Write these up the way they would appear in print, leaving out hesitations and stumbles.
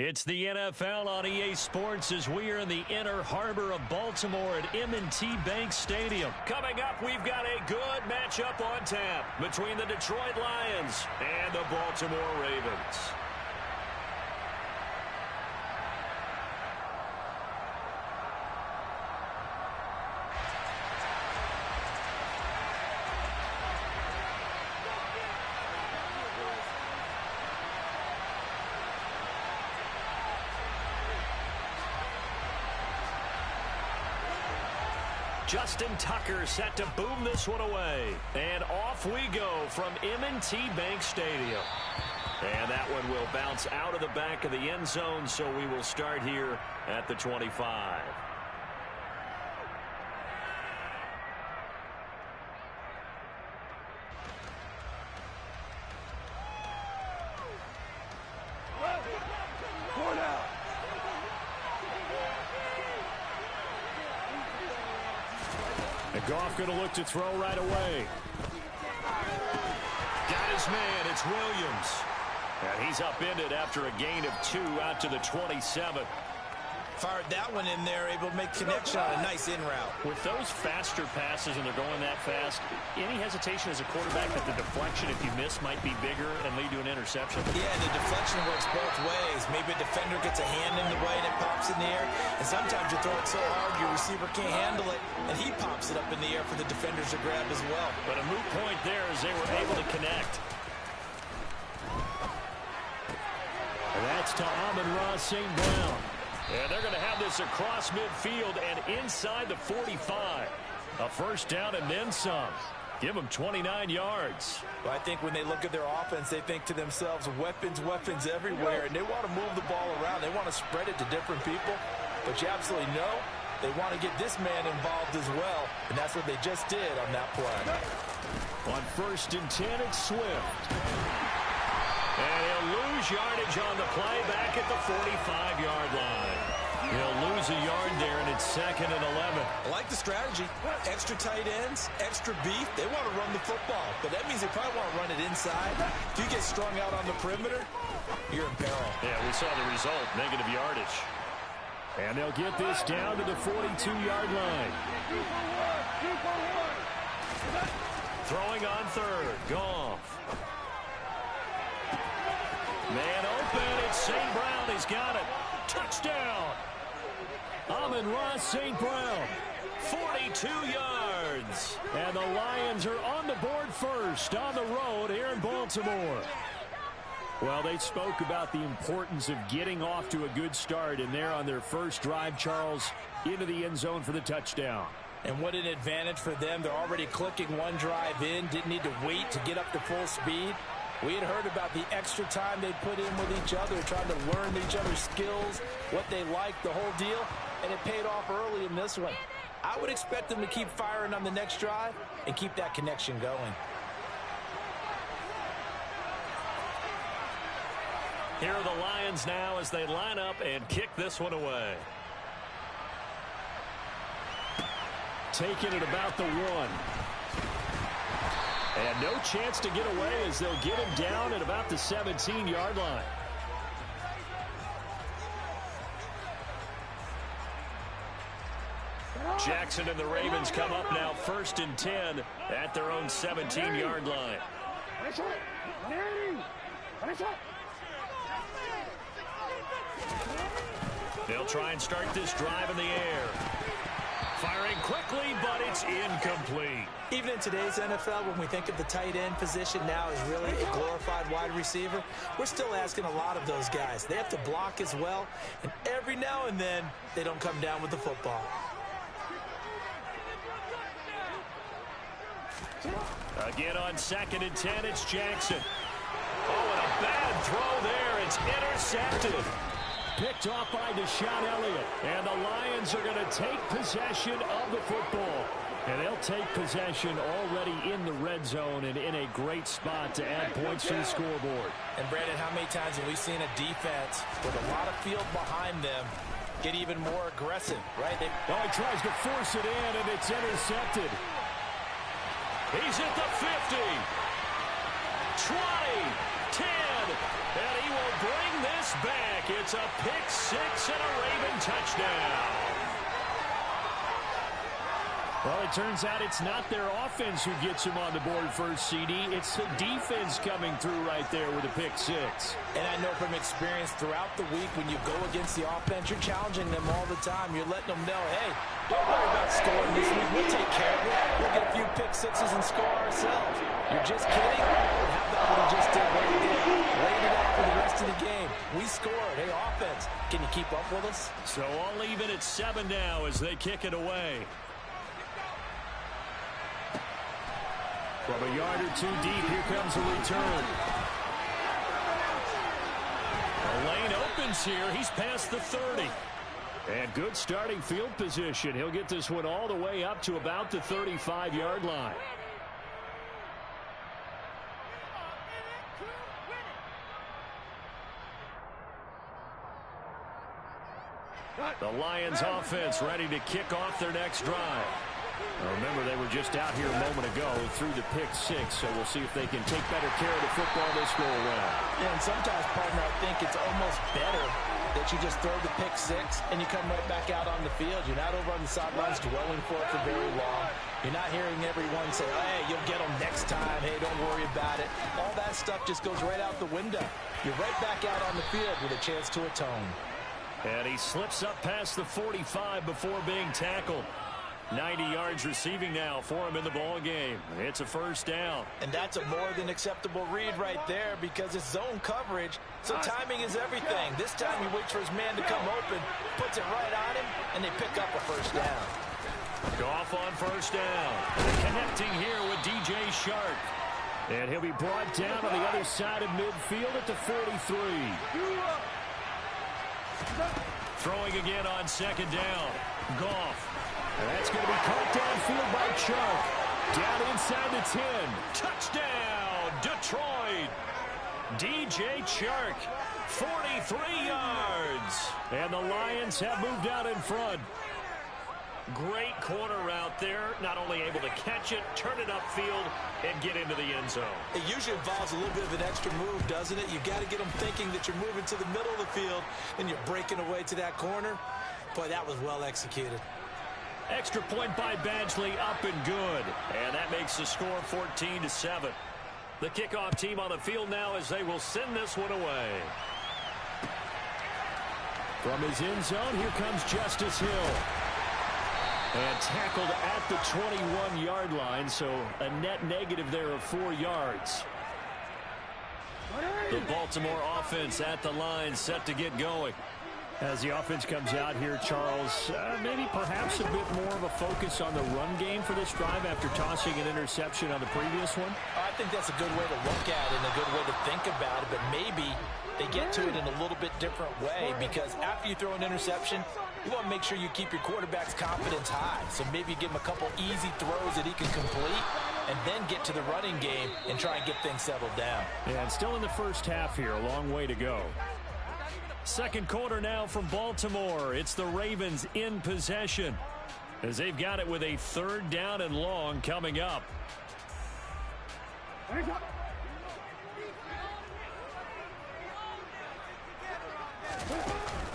It's the NFL on EA Sports as we are in the inner harbor of Baltimore at M&T Bank Stadium. Coming up, we've got a good matchup on tap between the Detroit Lions and the Baltimore Ravens. Justin Tucker set to boom this one away. And off we go from M&T Bank Stadium. And that one will bounce out of the back of the end zone, so we will start here at the 25. Goff going to look to throw right away. Got his man. It's Williams. And he's upended after a gain of 2 out to the 27. Fired that one in there, able to make connection on a nice in route. With those faster passes and they're going that fast, any hesitation as a quarterback that the deflection, if you miss, might be bigger and lead to an interception? Yeah, the deflection works both ways. Maybe a defender gets a hand in the way and it pops in the air. And sometimes you throw it so hard your receiver can't handle it, and he pops it up in the air for the defenders to grab as well. But a moot point there as they were able to connect. And that's to Amon-Ra St. Brown. And they're going to have this across midfield and inside the 45. A first down and then some. Give them 29 yards. Well, I think when they look at their offense, they think to themselves, weapons, weapons everywhere. And they want to move the ball around. They want to spread it to different people. But you absolutely know they want to get this man involved as well. And that's what they just did on that play. On 1st and 10, it's Swift. And he'll lose yardage on the play back at the 45-yard line. He'll lose a yard there, and it's 2nd and 11. I like the strategy. Extra tight ends, extra beef. They want to run the football, but that means they probably want to run it inside. If you get strung out on the perimeter, you're in peril. Yeah, we saw the result, negative yardage. And they'll get this down to the 42-yard line. Throwing on 3rd, Goff. Man open, it's St. Brown. He's got it. Touchdown. Amon-Ra St. Brown. 42 yards. And the Lions are on the board first on the road here in Baltimore. Well, they spoke about the importance of getting off to a good start, and they're on their first drive, Charles, into the end zone for the touchdown. And what an advantage for them. They're already clicking one drive in, didn't need to wait to get up to full speed. We had heard about the extra time they put in with each other, trying to learn each other's skills, what they like, the whole deal, and it paid off early in this one. I would expect them to keep firing on the next drive and keep that connection going. Here are the Lions now as they line up and kick this one away. Taking it about the 1. And no chance to get away as they'll get him down at about the 17-yard line. Jackson and the Ravens come up now 1st and 10 at their own 17-yard line. They'll try and start this drive in the air. Firing quickly, but it's incomplete. Even in today's NFL, when we think of the tight end position now as really a glorified wide receiver, we're still asking a lot of those guys. They have to block as well, and every now and then, they don't come down with the football. Again on 2nd and 10, it's Jackson. Oh, and a bad throw there. It's intercepted. Picked off by Deshaun Elliott. And the Lions are going to take possession of the football. And they'll take possession already in the red zone and in a great spot to add points to the scoreboard. And, Brandon, how many times have we seen a defense with a lot of field behind them get even more aggressive, right? Oh, he tries to force it in, and it's intercepted. He's at the 50. 10, and he will bring this back. It's a pick six and a Raven touchdown. Well, it turns out it's not their offense who gets him on the board first, CD. It's the defense coming through right there with a pick six. And I know from experience throughout the week when you go against the offense, you're challenging them all the time. You're letting them know, hey, don't worry about scoring this week. We'll take care of it. We'll get a few pick sixes and score ourselves. You're just kidding? How about what he just did right there? Laid it out for the rest of the game. We scored. Hey, offense, can you keep up with us? So all even at 7 now as they kick it away. From a yard or two deep, here comes a return. The lane opens here. He's past the 30. And good starting field position. He'll get this one all the way up to about the 35-yard line. The Lions offense ready to kick off their next drive. Now remember, they were just out here a moment ago through the pick six, so we'll see if they can take better care of the football this go around. Yeah, and sometimes, partner, I think it's almost better that you just throw the pick six and you come right back out on the field. You're not over on the sidelines dwelling for it for very long. You're not hearing everyone say, hey, you'll get them next time. Hey, don't worry about it. All that stuff just goes right out the window. You're right back out on the field with a chance to atone. And he slips up past the 45 before being tackled. 90 yards receiving now for him in the ball game. It's a first down. And that's a more than acceptable read right there because it's zone coverage, so timing is everything. This time he waits for his man to come open, puts it right on him, and they pick up a first down. Goff on first down. Connecting here with DJ Shark. And he'll be brought down on the other side of midfield at the 43. Throwing again on second down. Goff. And that's going to be caught downfield by Chuck. Down inside the 10. Touchdown, Detroit. DJ Chark, 43 yards. And the Lions have moved out in front. Great corner route there. Not only able to catch it, turn it upfield, and get into the end zone. It usually involves a little bit of an extra move, doesn't it? You've got to get them thinking that you're moving to the middle of the field and you're breaking away to that corner. Boy, that was well executed. Extra point by Badgley, up and good. And that makes the score 14-7. The kickoff team on the field now as they will send this one away. From his end zone, here comes Justice Hill. And tackled at the 21-yard line, so a net negative there of 4 yards. The Baltimore offense at the line, set to get going. As the offense comes out here, Charles, maybe perhaps a bit more of a focus on the run game for this drive after tossing an interception on the previous one? I think that's a good way to look at it and a good way to think about it, but maybe they get to it in a little bit different way because after you throw an interception, you want to make sure you keep your quarterback's confidence high. So maybe you give him a couple easy throws that he can complete and then get to the running game and try and get things settled down. Yeah, and still in the first half here, a long way to go. Second quarter now from Baltimore. It's the Ravens in possession as they've got it with a third down and long coming up.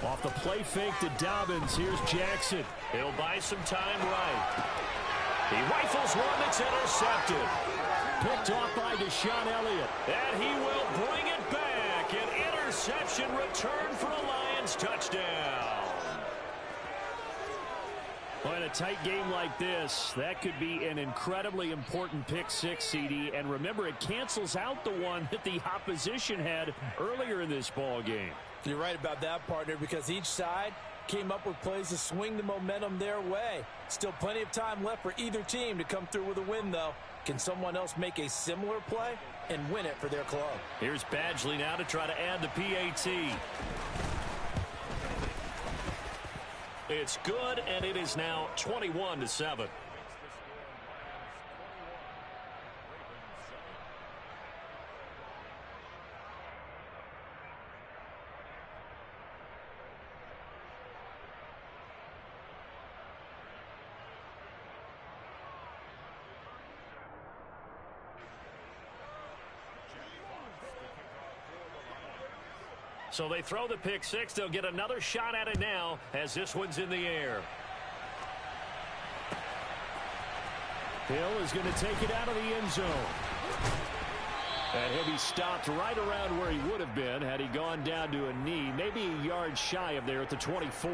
Off the play fake to Dobbins. Here's Jackson. He'll buy some time right. He rifles one that's intercepted. Picked off by Deshaun Elliott. And he will bring it back. An interception return for a Lions touchdown. Well, in a tight game like this, that could be an incredibly important pick six, CD. And remember, it cancels out the one that the opposition had earlier in this ball game. You're right about that, partner, because each side came up with plays to swing the momentum their way. Still plenty of time left for either team to come through with a win, though. Can someone else make a similar play and win it for their club? Here's Badgley now to try to add the PAT. It's good, and it is now 21-7. So they throw the pick six. They'll get another shot at it now as this one's in the air. Hill is going to take it out of the end zone. And he'll be stopped right around where he would have been had he gone down to a knee, maybe a yard shy of there at the 24.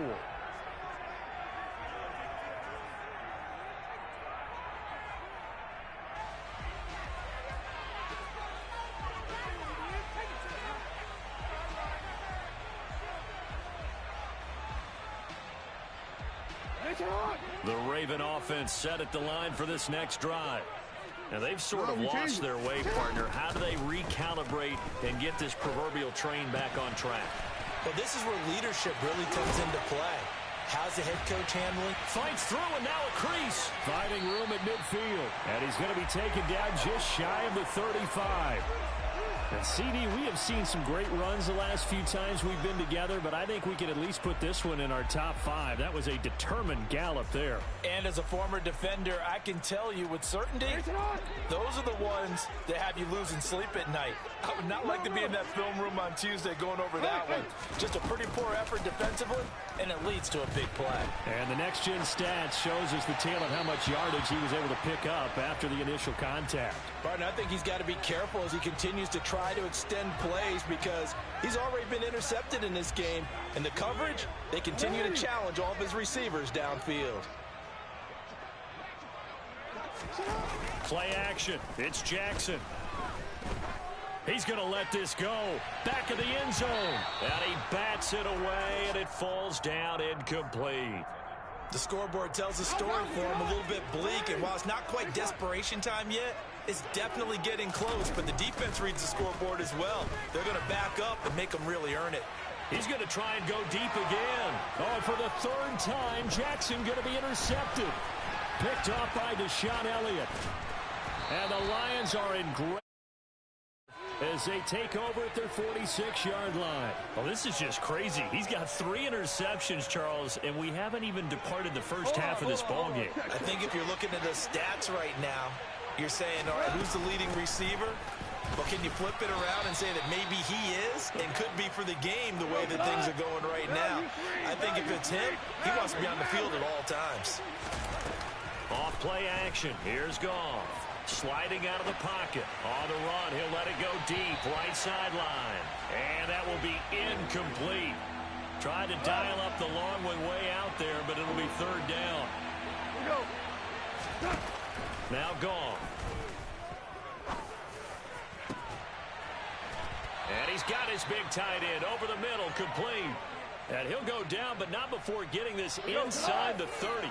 The Raven offense set at the line for this next drive. Now, they've sort of lost their way, partner. How do they recalibrate and get this proverbial train back on track? Well, this is where leadership really comes into play. How's the head coach handling? Fights through, and now a crease. Finding room at midfield. And he's going to be taken down just shy of the 35. And CD, we have seen some great runs the last few times we've been together, but I think we can at least put this one in our top 5. That was a determined gallop there. And as a former defender, I can tell you with certainty, those are the ones that have you losing sleep at night. I would not like to be in that film room on Tuesday going over that one. Just a pretty poor effort defensively, and it leads to a big play. And the next-gen stats shows us the tale of how much yardage he was able to pick up after the initial contact. Barton, I think he's got to be careful as he continues to try to extend plays because he's already been intercepted in this game. And the coverage, they continue to challenge all of his receivers downfield. Play action. It's Jackson. He's going to let this go. Back of the end zone. And he bats it away, and it falls down incomplete. The scoreboard tells a story for him, a little bit bleak, and while it's not quite desperation time yet, it's definitely getting close, but the defense reads the scoreboard as well. They're going to back up and make them really earn it. He's going to try and go deep again. Oh, and for the third time, Jackson going to be intercepted. Picked off by Deshaun Elliott. And the Lions are in great as they take over at their 46-yard line. Well, this is just crazy. He's got 3 interceptions, Charles, and we haven't even departed the first half of this ballgame. I think if you're looking at the stats right now, you're saying, all right, who's the leading receiver? Well, can you flip it around and say that maybe he is and could be for the game the way that things are going right now? I think if it's him, he wants to be on the field at all times. Off play action. Here's Goff. Sliding out of the pocket. On the run, he'll let it go deep, right sideline. And that will be incomplete. Tried to dial up the long one way out there, but it'll be third down. Now Goff. And he's got his big tight end over the middle, complete. And he'll go down, but not before getting this inside the 30.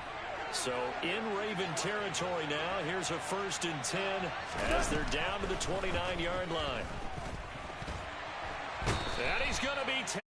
So in Raven territory now. Here's a 1st and 10 as they're down to the 29-yard line. And he's going to be